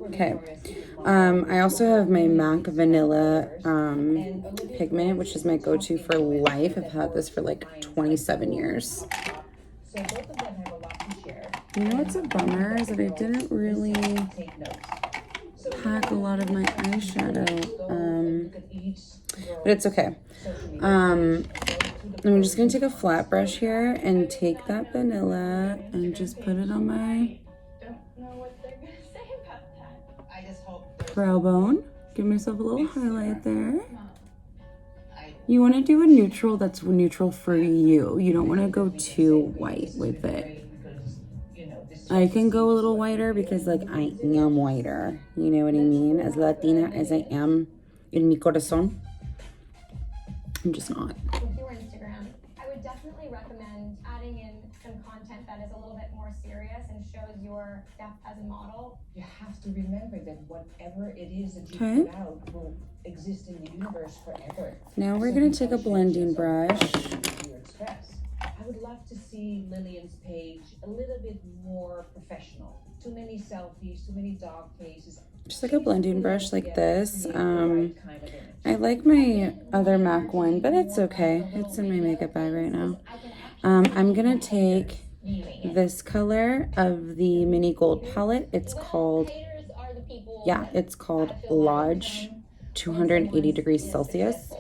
Okay. I also have my MAC Vanilla pigment, which is my go-to for life. I've had this for like 27 years. So both of them have a lot to share. You know what's a bummer is that I didn't really pack a lot of my eyeshadow, but it's okay. I'm just going to take a flat brush here and take that vanilla and just put it on my brow bone. Give myself a little highlight there. You want to do a neutral that's neutral for you. You don't want to go too white with it. I can go a little whiter because like I am whiter. You know what I mean? As Latina as I am in mi corazón. I'm just not. With your Instagram, I would definitely recommend adding in some content that is a little bit more serious and shows your depth as a model. You have to remember that whatever it is that you put out will exist in the universe forever. Now we're going to take a blending brush. I would love to see Lillian's page a little bit more professional. Too many selfies, too many dog faces. Just like a blending brush like this. I like my other MAC one, but it's okay. It's in my makeup bag right now. I'm going to take this color of the mini gold palette. It's called, it's called Lodge 280 degrees Celsius.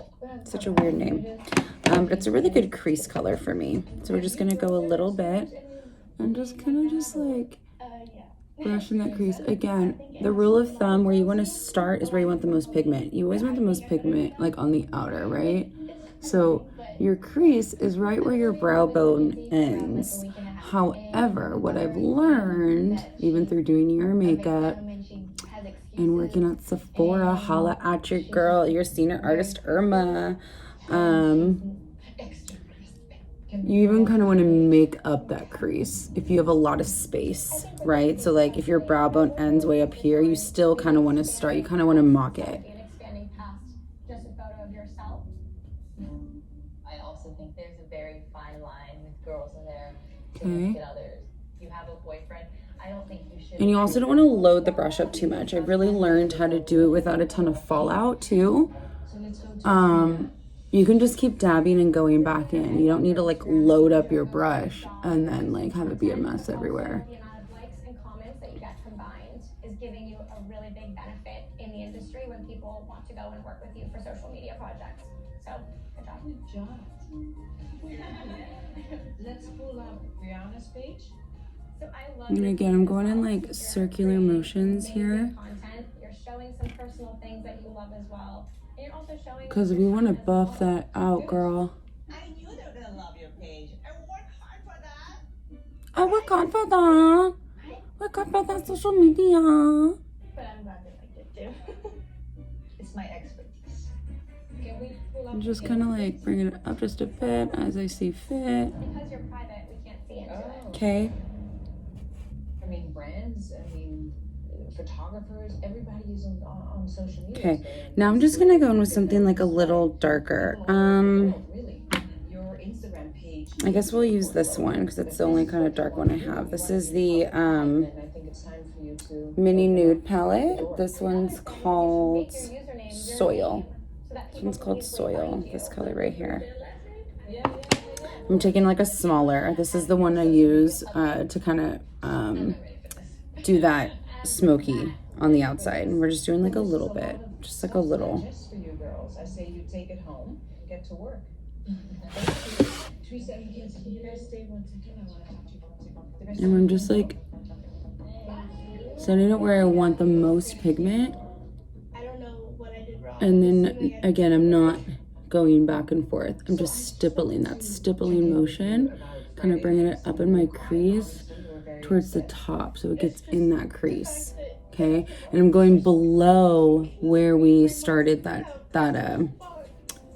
Such a weird name. But it's a really good crease color for me. So we're just going to go a little bit and just kind of just like brushing that crease. Again, the rule of thumb where you want to start is where you want the most pigment. You always want the most pigment like on the outer, right? So your crease is right where your brow bone ends. However, what I've learned, even through doing your makeup and working at Sephora, holla at your girl, your senior artist Irma, you even kind of want to make up that crease if you have a lot of space, right? So like if your brow bone ends way up here, you still kind of want to start, you kind of want to mock it. Expanding past just a photo of yourself. I also think there's a very fine line with girls in their Okay. others. You have a boyfriend, I don't think you should. And you also don't want to load the brush up too much. I've really learned how to do it without a ton of fallout too. You can just keep dabbing and going back in. You don't need to like load up your brush and then like have it be a mess everywhere. The amount of likes and comments that you get combined is giving you a really big benefit in the industry when people want to go and work with you for social media projects. So, good job. Good job. Let's pull up Brianna's page. So I love And again, I'm going in like circular motions here. Content. You're showing some personal things that you love as well. And you're also showing Because we want to buff that out, girl. I knew they were gonna love your page. I worked hard for that. I work hard for that. Work hard for that social media. But I'm glad they liked it too. It's my expertise. Can we pull up I'm just kind of like bringing it up just a bit as I see fit. because you're private, we can't see into it. Okay. I mean, brands, photographers, everybody is on social media. Okay. Now I'm just gonna go in with something like a little darker. Really, your Instagram page. I guess we'll use this one because it's the only kind of dark one I have. This is the And I think it's time for you to. mini nude palette. This one's called Your username, your Soil. name, so that This people one's can called easily Soil. find you. This color right here. I'm taking like a smaller. This is the one I use to kind of do that smoky on the outside. And we're just doing like a little bit, just like a little. Just for you girls, I say you take it home and get to work. Teresa, can you guys stay 1 second? I want to talk to you. And I'm just like setting it where I want the most pigment. I don't know what I did wrong. And then again, I'm not going back and forth. I'm just stippling, that stippling motion, kind of bringing it up in my crease towards the top so it gets in that crease. Okay, and I'm going below where we started that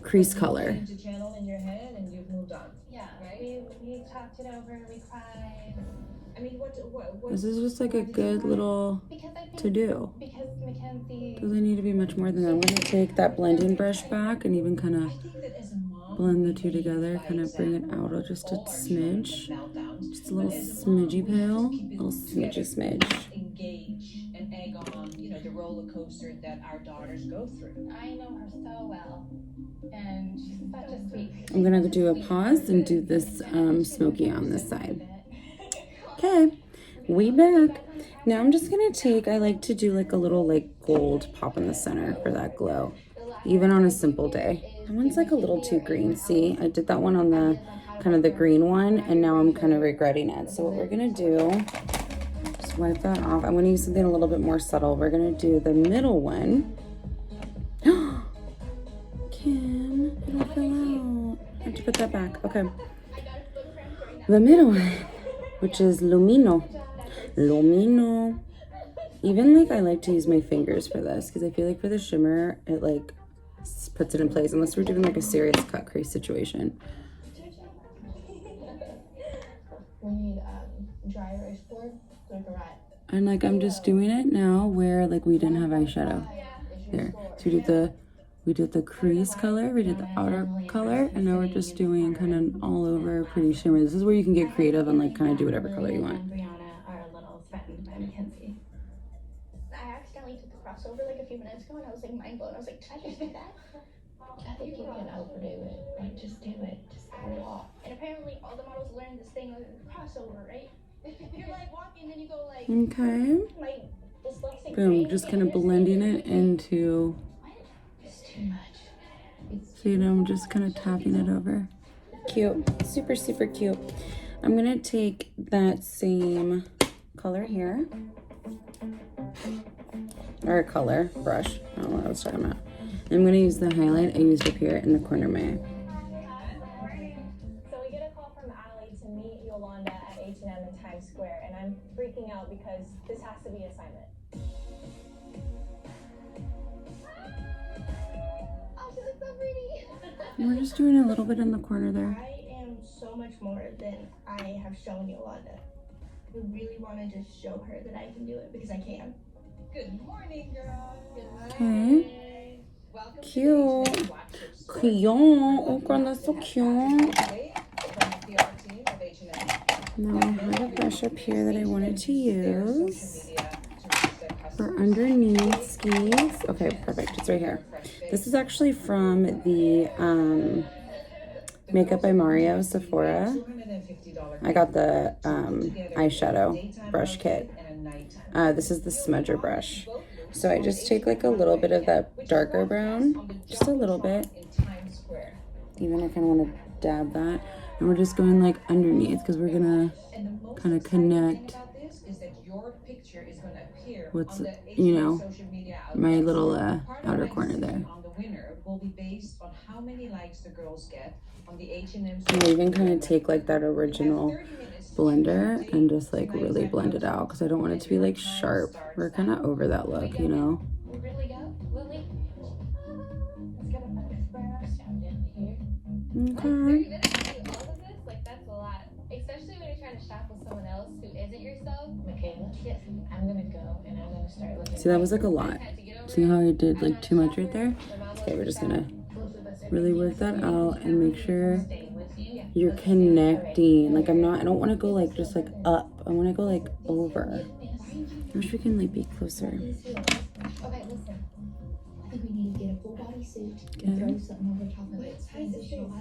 crease color. Channel in your head and you've moved on. Yeah, we talked it over, we cried. I mean, what This is just like a good little Because I think, to do. because Mackenzie, Doesn't need to be much more than that. I'm gonna take that blending brush back and even kind of I think that as a mom, blend the two together, kind of bring it out just a smidge. Just a little smidgy pale, a little smidgy smidge. engage and an egg on, you know, the roller coaster that our daughters go through. I know her so well, and she's such a sweet. I'm gonna do a pause and do this smoky on this side. Okay, we back. Now I'm just gonna take, I like to do like a little like gold pop in the center for that glow, even on a simple day. That one's like a little too green. See, I did that one on the kind of the green one, and now I'm kind of regretting it. So what we're gonna do, just wipe that off. I'm gonna use something a little bit more subtle. We're gonna do the middle one. Kim, it'll fill out. I have to put that back. Okay. The middle one, which is Lumino. Lumino. Even like I like to use my fingers for this because I feel like for the shimmer, it like puts it in place unless we're doing like a serious cut crease situation. We need dry erase board so we can write. And like I'm just doing it now where like we didn't have eyeshadow. There. So we did the crease color, we did the outer color, and now we're just doing kind of all over pretty shimmer. This is where you can get creative and like kind of do whatever color you want. Brianna are a little threatened by Mackenzie. I accidentally took the crossover like a few minutes ago and I was like mind blown. I was like, did I just do that? I think you can overdo it. Like just do it. Just go off. And apparently all the models learn this thing of crossover, right? You're like walking and then you go like Okay. dyslexic Boom, brain. just kind of blending it into, It's too much. so you know, I'm just kind of tapping it over. Cute, super, super cute. I'm gonna take that same color here, or color brush, I don't know what I was talking about. I'm gonna use the highlight I used up here in the corner of my eye. So we get a call from Allie to meet Yolanda at H&M in Times Square, and I'm freaking out because this has to be assignment. Oh, she looks so pretty. And we're just doing a little bit in the corner there. I am so much more than I have shown Yolanda. I really want to just show her that I can do it because I can. Good morning, girl. Okay. Welcome Cute. to the flagship store. Cute. Oh god, that's so cute. Today, from the PR team of H&M. Now I have a brush up here that I wanted to Their social use media to reach their for customers. underneath skis. Okay, perfect. It's right here. This is actually from the Makeup by Mario Sephora. $250 I got the together eyeshadow daytime brush outfit kit. and a nighttime. This is the smudger brush. So I just take like a little bit of that darker brown, just a little bit. In Times Square. Even I kind of want to dab that. And we're just going like underneath because we're gonna And the most kind of exciting thing connect about this is that your picture is going to appear what's, on the you H&M know, social media my outlets. little Part of outer my corner there. decision on the winner will be based on how many likes the girls get on the H&M And social I even media kind of website. take like that You have original 30 minutes to blender complete and just like tonight's really at blend it out because I don't want it to be like sharp. We're kind of over that look, you know? We really go, Lily. Let's get a fun square down here. Okay. 30 minutes to do all of this? Like, that's a lot. Especially when you're trying to shop with someone else who isn't yourself. Michaela, yes, I'm gonna go and I'm gonna start looking. See, that was like a lot. Had to get over See it. how I did like too much right there? My mom Okay, we're was just gonna Both of us are really work that out and make sure staying with you. you're connecting. Like I don't want to go like just like up. I want to go like over. I wish we can like be closer. Okay, listen. I think we need to get a full body suit and Okay. throw something over top of it. How does it feel?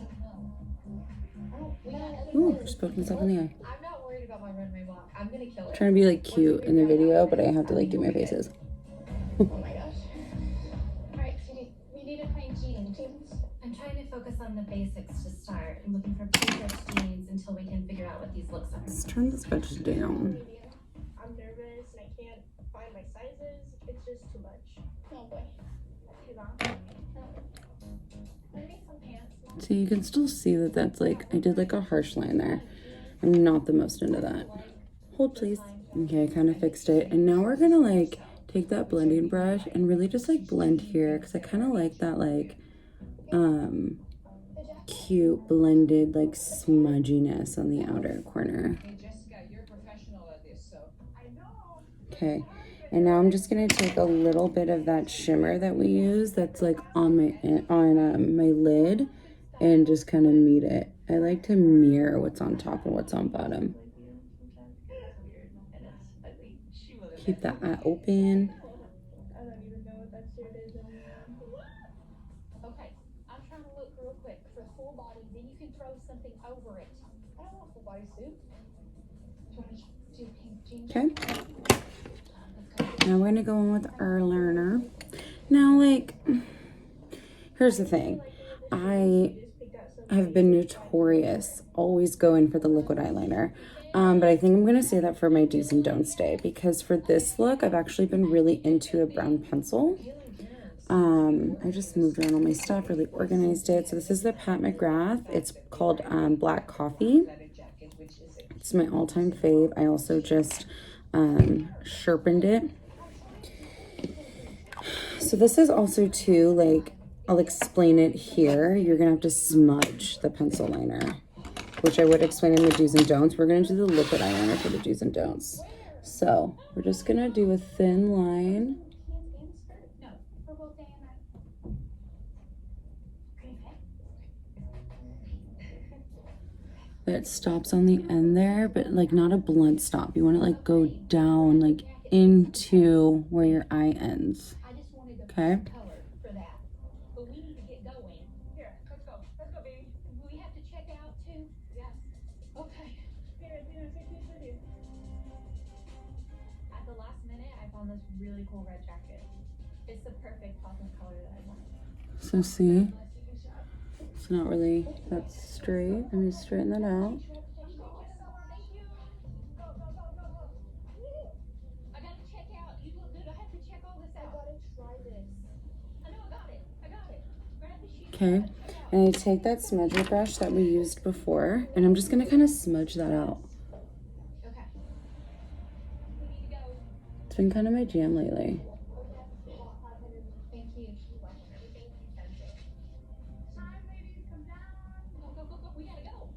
Ooh, just poked myself in the eye. I'm not worried about my runway walk. I'm gonna kill it. Trying to be like cute in the video, but I have to like do my faces. Oh my gosh. Alright, sweetie. We need to find jeans. I'm trying to focus on the basics to start. I'm looking for pre-stretched jeans until we can figure out what these looks are. Let's turn this bitch down. I'm nervous and I can't find my sizes. It's just too much. Oh boy. Too long. I need some pants. So you can still see that that's like, I did like a harsh line there. I'm not the most into that. Hold please. Okay, I kind of fixed it. And now we're gonna like take that blending brush and really just like blend here because I kind of like that like cute blended like smudginess on the outer corner. Hey, Jessica, you're a professional at this, so I know. Okay, and now I'm just gonna take a little bit of that shimmer that we use that's like on my lid and just kind of meet it. I like to mirror what's on top and what's on bottom. keep that eye open. I don't even know what that shirt is anymore. Okay, I'm trying to look real quick for full body, then you can throw something over it. I don't want full body suit. Do you want to do pink jeans? Okay. Now we're gonna go in with our learner. Now, like, here's the thing. I have been notorious always going for the liquid eyeliner. But I think I'm gonna say that for my do's and don'ts day, because for this look, I've actually been really into a brown pencil. I just moved around all my stuff, really organized it. So this is the Pat McGrath. It's called Black Coffee. It's my all-time fave. I also just sharpened it. So this is also too, like, I'll explain it here. You're gonna have to smudge the pencil liner, which I would explain in the do's and don'ts. We're gonna do the liquid eyeliner for the do's and don'ts. So we're just gonna do a thin line. That stops on the end there, but like not a blunt stop. You want to like go down like into where your eye ends. Okay. At the last minute, I found this really cool red jacket. It's the perfect pop and color that I want. So see, it's not really that straight. Let me straighten that out. I gotta check out. You look good. I have to check all this out. I gotta try this. I know I got it. I got it. Grab the sheet. Okay, and I take that smudger brush that we used before, and I'm just gonna kind of smudge that out. Okay. We need to go. It's been kind of my jam lately. Thank you. Time, ladies, come down. Go, go, go, go. We gotta go.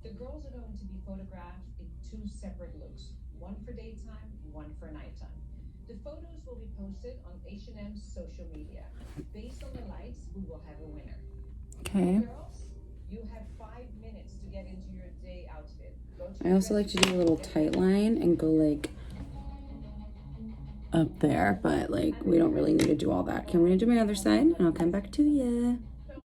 The girls are going to be photographed in 2 separate looks, one for daytime, one for nighttime. The photos will be posted on H&M's social media. Based on the lights, we will have a winner. Okay. Girls, you have 5 minutes to get into your day outfit. I also like to do a little tight line and go like up there, but like we don't really need to do all that. Okay, I'm gonna do my other side and I'll come back to you.